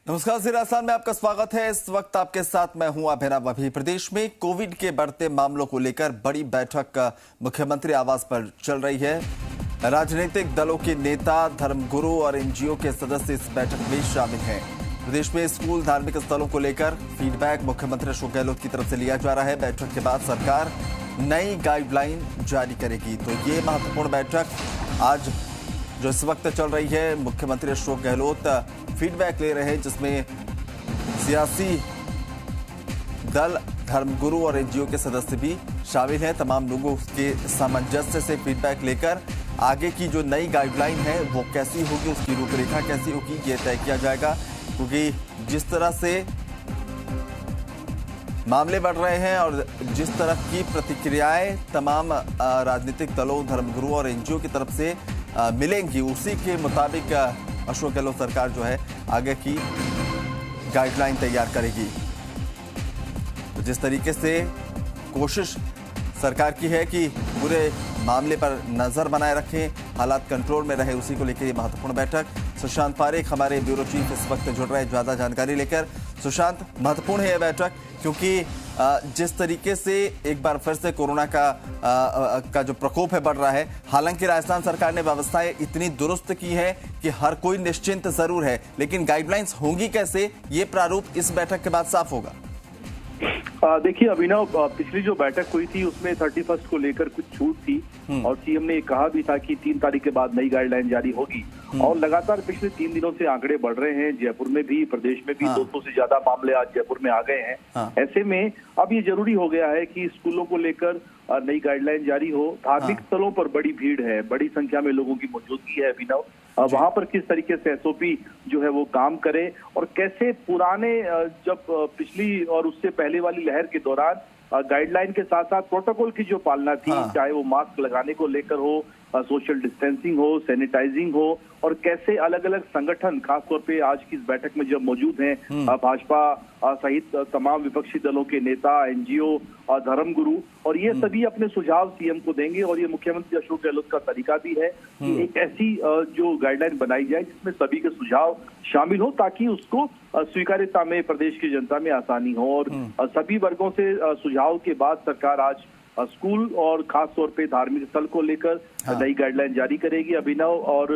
नमस्कार, ज़ी राजस्थान में आपका स्वागत है। इस वक्त आपके साथ मैं हूं अभिनव। अभी प्रदेश में कोविड के बढ़ते मामलों को लेकर बड़ी बैठक मुख्यमंत्री आवास पर चल रही है। राजनीतिक दलों के नेता, धर्मगुरु और एनजीओ के सदस्य इस बैठक में शामिल हैं। प्रदेश में स्कूल, धार्मिक स्थलों को लेकर फीडबैक मुख्यमंत्री अशोक गहलोत की तरफ से लिया जा रहा है। बैठक के बाद सरकार नई गाइडलाइन जारी करेगी। तो ये महत्वपूर्ण बैठक आज जो इस वक्त चल रही है, मुख्यमंत्री अशोक गहलोत फीडबैक ले रहे हैं, जिसमें सियासी दल, धर्मगुरु और एनजीओ के सदस्य भी शामिल हैं। तमाम लोगों के सामंजस्य से फीडबैक लेकर आगे की जो नई गाइडलाइन है वो कैसी होगी, उसकी रूपरेखा कैसी होगी, ये तय किया जाएगा। क्योंकि जिस तरह से मामले बढ़ रहे हैं और जिस तरह की प्रतिक्रियाएं तमाम राजनीतिक दलों, धर्मगुरु और एनजीओ की तरफ से मिलेंगी, उसी के मुताबिक अशोक गहलोत सरकार जो है आगे की गाइडलाइन तैयार करेगी। तो जिस तरीके से कोशिश सरकार की है कि पूरे मामले पर नजर बनाए रखें, हालात कंट्रोल में रहे, उसी को लेकर ये महत्वपूर्ण बैठक। सुशांत पारेख हमारे ब्यूरो चीफ इस वक्त जुड़ रहे हैं ज्यादा जानकारी लेकर। सुशांत, महत्वपूर्ण है यह बैठक क्योंकि जिस तरीके से एक बार फिर से कोरोना का जो प्रकोप है बढ़ रहा है। हालांकि राजस्थान सरकार ने व्यवस्थाएं इतनी दुरुस्त की है कि हर कोई निश्चिंत जरूर है, लेकिन गाइडलाइंस होंगी कैसे, ये प्रारूप इस बैठक के बाद साफ होगा। देखिए अभिनव, पिछली जो बैठक हुई थी उसमें 31 को लेकर कुछ छूट थी और सीएम ने कहा भी था कि 3 तारीख के बाद नई गाइडलाइन जारी होगी। और लगातार पिछले 3 दिनों से आंकड़े बढ़ रहे हैं। जयपुर में भी, प्रदेश में भी 200 से ज्यादा मामले आज जयपुर में आ गए हैं। ऐसे में अब ये जरूरी हो गया है कि स्कूलों को लेकर नई गाइडलाइन जारी हो। धार्मिक स्थलों पर बड़ी भीड़ है, बड़ी संख्या में लोगों की मौजूदगी है अभिनव। वहां पर किस तरीके से एसओपी जो है वो काम करे और कैसे पुराने जब पिछली और उससे पहले वाली लहर के दौरान गाइडलाइन के साथ साथ प्रोटोकॉल की जो पालना थी, चाहे वो मास्क लगाने को लेकर हो, सोशल डिस्टेंसिंग हो, सैनिटाइजिंग हो, और कैसे अलग अलग संगठन खासतौर पे आज की इस बैठक में जब मौजूद हैं भाजपा सहित तमाम विपक्षी दलों के नेता, एनजीओ और धर्मगुरु, और ये सभी अपने सुझाव सीएम को देंगे। और ये मुख्यमंत्री अशोक गहलोत का तरीका भी है कि एक ऐसी जो गाइडलाइन बनाई जाए जिसमें सभी के सुझाव शामिल हो, ताकि उसको स्वीकार्यता में प्रदेश की जनता में आसानी हो। और सभी वर्गों से सुझाव के बाद सरकार आज स्कूल और खास तौर पे धार्मिक स्थल को लेकर नई गाइडलाइन जारी करेगी अभिनव। और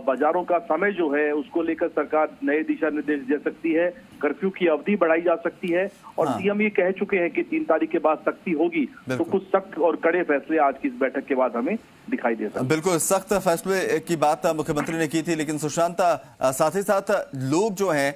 बाजारों का समय जो है उसको लेकर सरकार नए दिशा निर्देश दे सकती है। कर्फ्यू की अवधि बढ़ाई जा सकती है। और सीएम ये कह चुके हैं कि 3 तारीख के बाद सख्ती होगी, तो कुछ सख्त और कड़े फैसले आज की इस बैठक के बाद हमें दिखाई दे सकते हैं। बिल्कुल सख्त फैसले की बात मुख्यमंत्री ने की थी, लेकिन सुशांत, साथ ही साथ लोग जो हैं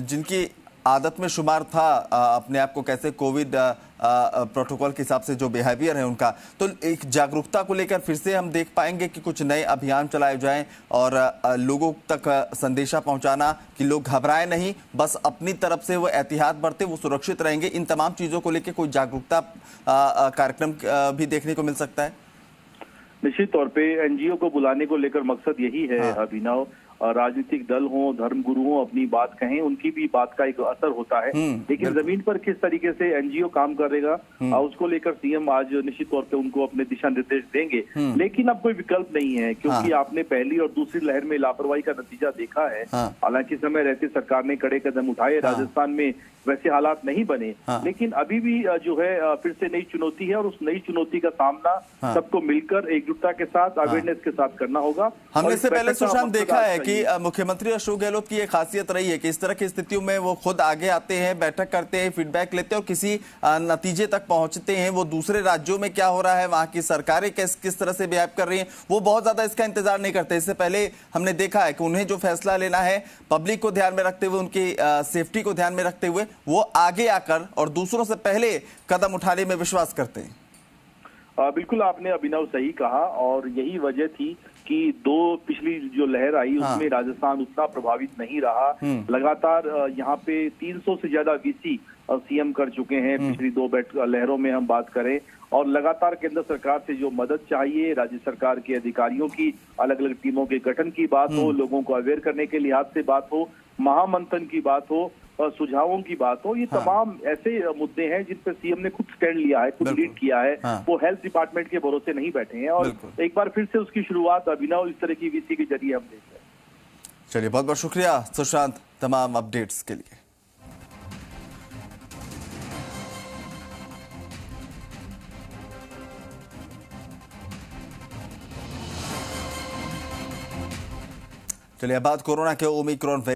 जिनकी आदत में शुमार था अपने आप को कैसे कोविड प्रोटोकॉल के हिसाब से जो बिहेवियर है उनका, तो एक जागरूकता को लेकर फिर से हम देख पाएंगे कि कुछ नए अभियान चलाए जाएं और लोगों तक संदेशा पहुंचाना कि लोग घबराएं नहीं, बस अपनी तरफ से वो एहतियात बरते, वो सुरक्षित रहेंगे। इन तमाम चीजों को लेकर कोई जागरूकता कार्यक्रम भी देखने को मिल सकता है। निश्चित तौर पे एनजीओ को बुलाने को लेकर मकसद यही है अभिनव। राजनीतिक दल हो, धर्मगुरु हो, अपनी बात कहें, उनकी भी बात का एक असर होता है। लेकिन जमीन पर किस तरीके से एनजीओ काम करेगा उसको लेकर सीएम आज निश्चित तौर पे उनको अपने दिशा निर्देश देंगे। लेकिन अब कोई विकल्प नहीं है, क्योंकि आपने पहली और दूसरी लहर में लापरवाही का नतीजा देखा है। हालांकि समय रहते सरकार ने कड़े कदम उठाए, राजस्थान में वैसे हालात नहीं बने, लेकिन अभी भी जो है फिर से नई चुनौती है। और उस नई चुनौती का सामना सबको मिलकर एकजुटता के साथ, अवेयरनेस के साथ करना होगा। हमने इससे पहले सुशांत देखा है कि मुख्यमंत्री अशोक गहलोत की ये खासियत रही है कि इस तरह की स्थितियों में वो खुद आगे आते हैं, बैठक करते हैं, फीडबैक लेते हैं और किसी नतीजे तक पहुंचते हैं। वो दूसरे राज्यों में क्या हो रहा है, वहां की सरकारें किस तरह से बिहेव कर रही हैं, वो बहुत ज्यादा इसका इंतजार नहीं करते। इससे पहले हमने देखा है कि उन्हें जो फैसला लेना है पब्लिक को ध्यान में रखते हुए, उनकी सेफ्टी को ध्यान में रखते हुए, वो आगे आकर और दूसरों से पहले कदम उठाने में विश्वास करते हैं। बिल्कुल आपने अभिनव सही कहा। और यही वजह थी कि पिछली जो लहर आई उसमें राजस्थान उतना प्रभावित नहीं रहा। लगातार यहाँ पे 300 से ज्यादा वीसी सीएम कर चुके हैं पिछली 2 लहरों में हम बात करें। और लगातार केंद्र सरकार से जो मदद चाहिए, राज्य सरकार के अधिकारियों की अलग अलग टीमों के गठन की बात हो, लोगों को अवेयर करने के लिहाज से बात हो, महामंथन की बात हो, सुझावों की बात हो, ये तमाम ऐसे मुद्दे हैं जिन पर सीएम ने खुद स्टैंड लिया है, खुद लीड किया है। वो हेल्थ डिपार्टमेंट के भरोसे नहीं बैठे हैं। और एक बार फिर से उसकी शुरुआत अभिनव इस तरह की वीसी के जरिए हम देख रहे हैं। चलिए, बहुत बहुत शुक्रिया सुशांत। तमाम अपडेट्स के लिए। चलिए अब बात कोरोना के ओमिक्रॉन